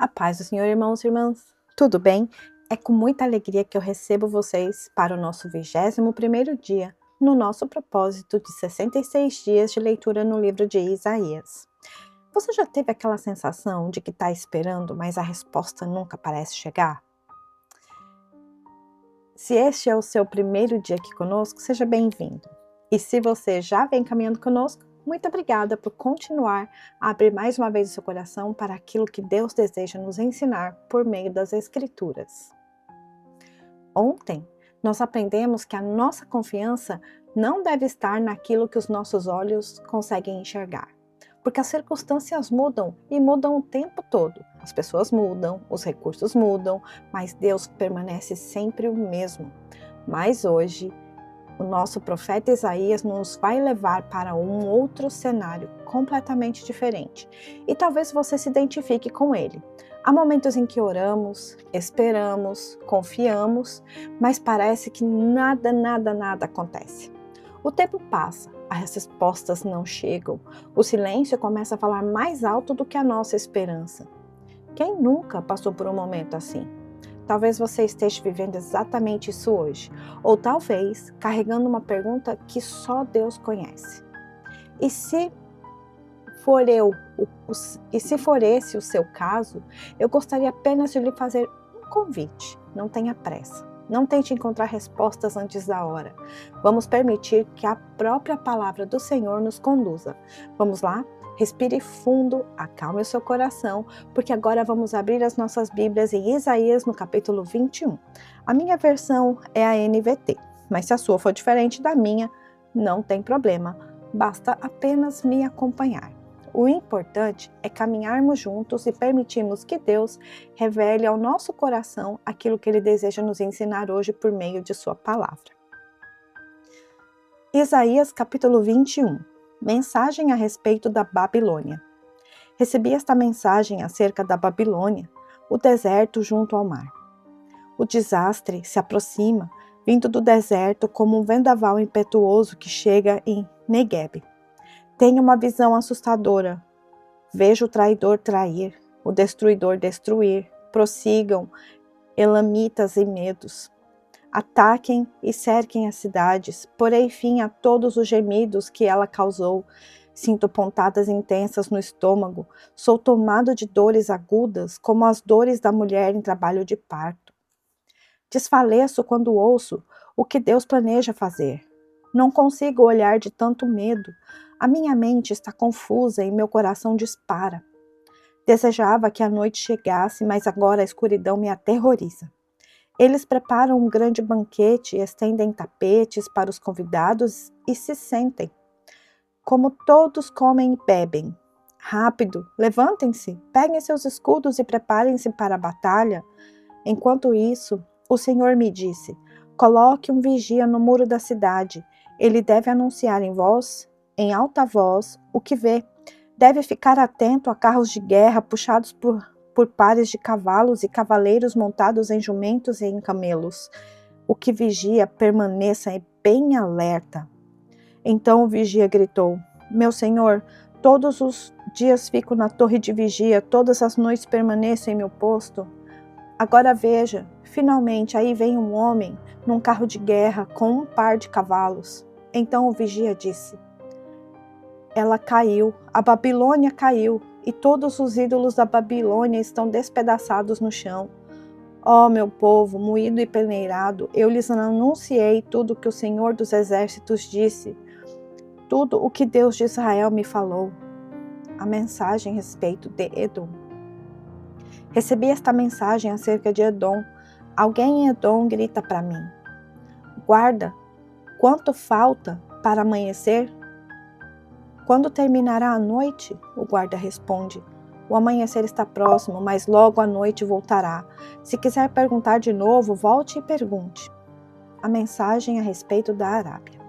A paz do Senhor, irmãos e irmãs. Tudo bem? É com muita alegria que eu recebo vocês para o nosso 21º dia, no nosso propósito de 66 dias de leitura no livro de Isaías. Você já teve aquela sensação de que está esperando, mas a resposta nunca parece chegar? Se este é o seu primeiro dia aqui conosco, seja bem-vindo. E se você já vem caminhando conosco, muito obrigada por continuar a abrir mais uma vez o seu coração para aquilo que Deus deseja nos ensinar por meio das Escrituras. Ontem, nós aprendemos que a nossa confiança não deve estar naquilo que os nossos olhos conseguem enxergar. Porque as circunstâncias mudam e mudam o tempo todo. As pessoas mudam, os recursos mudam, mas Deus permanece sempre o mesmo. Mas hoje, o nosso profeta Isaías nos vai levar para um outro cenário completamente diferente. E talvez você se identifique com ele. Há momentos em que oramos, esperamos, confiamos, mas parece que nada acontece. O tempo passa, as respostas não chegam, o silêncio começa a falar mais alto do que a nossa esperança. Quem nunca passou por um momento assim? Talvez você esteja vivendo exatamente isso hoje, ou talvez carregando uma pergunta que só Deus conhece. E se for esse o seu caso, eu gostaria apenas de lhe fazer um convite. Não tenha pressa. Não tente encontrar respostas antes da hora. Vamos permitir que a própria palavra do Senhor nos conduza. Vamos lá? Respire fundo, acalme o seu coração, porque agora vamos abrir as nossas Bíblias em Isaías no capítulo 21. A minha versão é a NVT, mas se a sua for diferente da minha, não tem problema. Basta apenas me acompanhar. O importante é caminharmos juntos e permitirmos que Deus revele ao nosso coração aquilo que Ele deseja nos ensinar hoje por meio de sua palavra. Isaías capítulo 21. Mensagem a respeito da Babilônia. Recebi esta mensagem acerca da Babilônia, o deserto junto ao mar. O desastre se aproxima, vindo do deserto como um vendaval impetuoso que chega em Negueb. Tenho uma visão assustadora. Vejo o traidor trair, o destruidor destruir. Prossigam, elamitas e medos. Ataquem e cerquem as cidades. Porei fim a todos os gemidos que ela causou. Sinto pontadas intensas no estômago. Sou tomado de dores agudas, como as dores da mulher em trabalho de parto. Desfaleço quando ouço o que Deus planeja fazer. Não consigo olhar de tanto medo. A minha mente está confusa e meu coração dispara. Desejava que a noite chegasse, mas agora a escuridão me aterroriza. Eles preparam um grande banquete, estendem tapetes para os convidados e se sentem. Como todos comem e bebem. Rápido, levantem-se, peguem seus escudos e preparem-se para a batalha. Enquanto isso, o Senhor me disse: coloque um vigia no muro da cidade. Ele deve anunciar em alta voz, o que vê. Deve ficar atento a carros de guerra puxados por pares de cavalos e cavaleiros montados em jumentos e em camelos. O que vigia permaneça bem alerta. Então o vigia gritou: meu senhor, todos os dias fico na torre de vigia, todas as noites permaneço em meu posto. Agora veja, finalmente aí vem um homem num carro de guerra com um par de cavalos. Então o vigia disse: ela caiu, a Babilônia caiu, e todos os ídolos da Babilônia estão despedaçados no chão. Ó meu povo, moído e peneirado, eu lhes anunciei tudo o que o Senhor dos Exércitos disse, tudo o que Deus de Israel me falou. A mensagem a respeito de Edom. Recebi esta mensagem acerca de Edom. Alguém em Edom grita para mim: guarda, quanto falta para amanhecer? Quando terminará a noite? O guarda responde: o amanhecer está próximo, mas logo a noite voltará. Se quiser perguntar de novo, volte e pergunte. A mensagem a respeito da Arábia.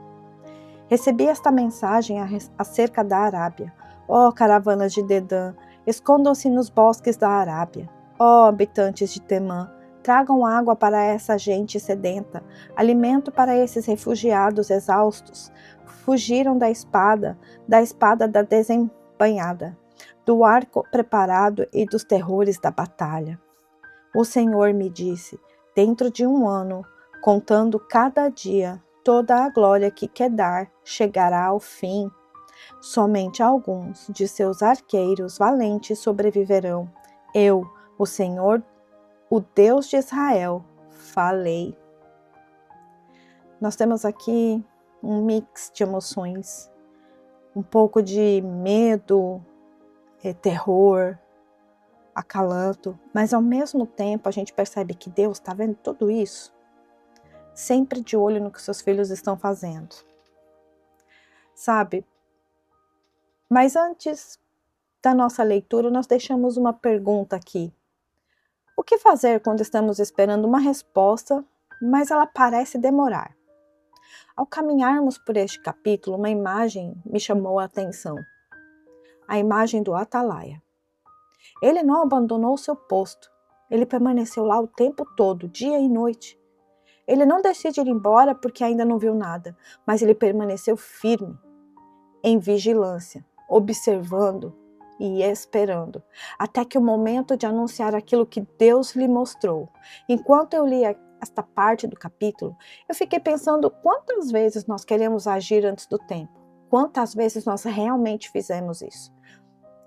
Recebi esta mensagem acerca da Arábia. Ó caravanas de Dedã, escondam-se nos bosques da Arábia. Ó habitantes de Temã, tragam água para essa gente sedenta, alimento para esses refugiados exaustos. Fugiram da espada da desembainhada, do arco preparado e dos terrores da batalha. O Senhor me disse: dentro de 1 ano, contando cada dia, toda a glória que Quedar chegará ao fim. Somente alguns de seus arqueiros valentes sobreviverão. Eu, o Senhor, o Deus de Israel, falei. Nós temos aqui um mix de emoções, um pouco de medo, terror, acalanto, mas ao mesmo tempo a gente percebe que Deus está vendo tudo isso, sempre de olho no que seus filhos estão fazendo. Sabe? Mas antes da nossa leitura, nós deixamos uma pergunta aqui. O que fazer quando estamos esperando uma resposta, mas ela parece demorar? Ao caminharmos por este capítulo, uma imagem me chamou a atenção. A imagem do atalaia. Ele não abandonou seu posto. Ele permaneceu lá o tempo todo, dia e noite. Ele não decide ir embora porque ainda não viu nada, mas ele permaneceu firme, em vigilância, observando e esperando, até que o momento de anunciar aquilo que Deus lhe mostrou. Enquanto eu lia esta parte do capítulo, eu fiquei pensando quantas vezes nós queremos agir antes do tempo, quantas vezes nós realmente fizemos isso.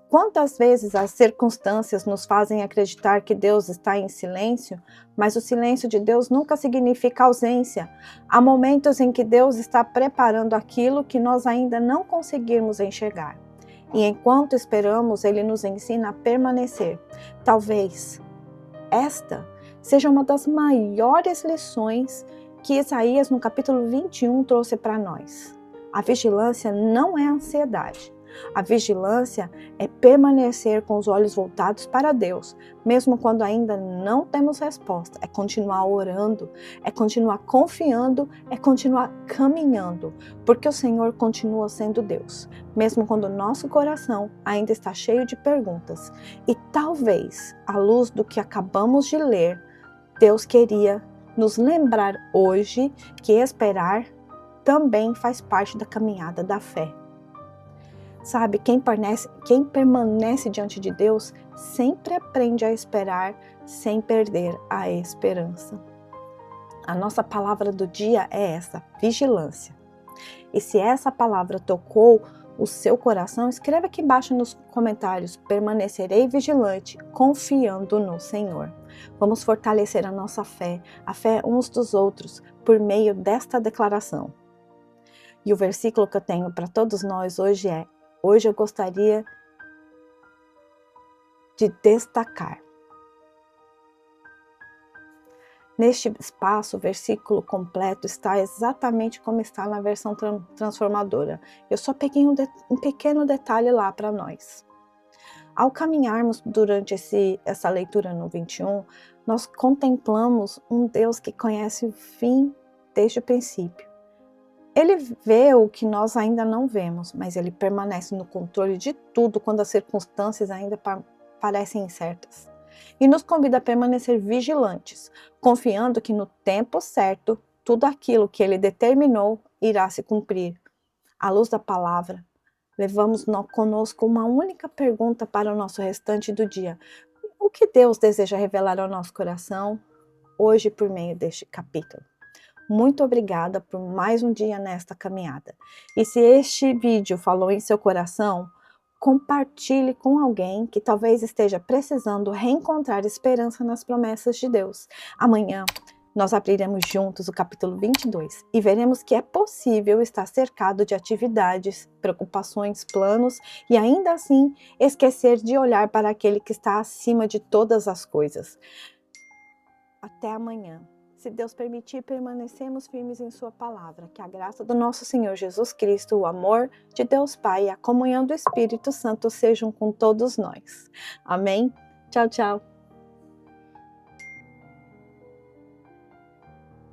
Quantas vezes as circunstâncias nos fazem acreditar que Deus está em silêncio, mas o silêncio de Deus nunca significa ausência. Há momentos em que Deus está preparando aquilo que nós ainda não conseguimos enxergar. E enquanto esperamos, Ele nos ensina a permanecer. Talvez esta seja uma das maiores lições que Isaías, no capítulo 21, trouxe para nós. A vigilância não é ansiedade. A vigilância é permanecer com os olhos voltados para Deus, mesmo quando ainda não temos resposta. É continuar orando, é continuar confiando, é continuar caminhando, porque o Senhor continua sendo Deus, mesmo quando o nosso coração ainda está cheio de perguntas. E talvez, à luz do que acabamos de ler, Deus queria nos lembrar hoje que esperar também faz parte da caminhada da fé. Sabe, quem permanece diante de Deus sempre aprende a esperar sem perder a esperança. A nossa palavra do dia é essa, vigilância. E se essa palavra tocou o seu coração, escreva aqui embaixo nos comentários: permanecerei vigilante, confiando no Senhor. Vamos fortalecer a nossa fé, a fé uns dos outros, por meio desta declaração. E o versículo que eu tenho para todos nós hoje é: hoje eu gostaria de destacar. Neste espaço, o versículo completo está exatamente como está na versão transformadora. Eu só peguei um pequeno detalhe lá para nós. Ao caminharmos durante essa leitura no 21, nós contemplamos um Deus que conhece o fim desde o princípio. Ele vê o que nós ainda não vemos, mas Ele permanece no controle de tudo quando as circunstâncias ainda parecem incertas. E nos convida a permanecer vigilantes, confiando que no tempo certo, tudo aquilo que Ele determinou irá se cumprir. À luz da palavra, levamos conosco uma única pergunta para o nosso restante do dia: o que Deus deseja revelar ao nosso coração hoje por meio deste capítulo? Muito obrigada por mais um dia nesta caminhada. E se este vídeo falou em seu coração, compartilhe com alguém que talvez esteja precisando reencontrar esperança nas promessas de Deus. Amanhã nós abriremos juntos o capítulo 22 e veremos que é possível estar cercado de atividades, preocupações, planos e ainda assim esquecer de olhar para aquele que está acima de todas as coisas. Até amanhã. Se Deus permitir, permanecemos firmes em sua palavra. Que a graça do nosso Senhor Jesus Cristo, o amor de Deus Pai e a comunhão do Espírito Santo sejam com todos nós. Amém? Tchau, tchau.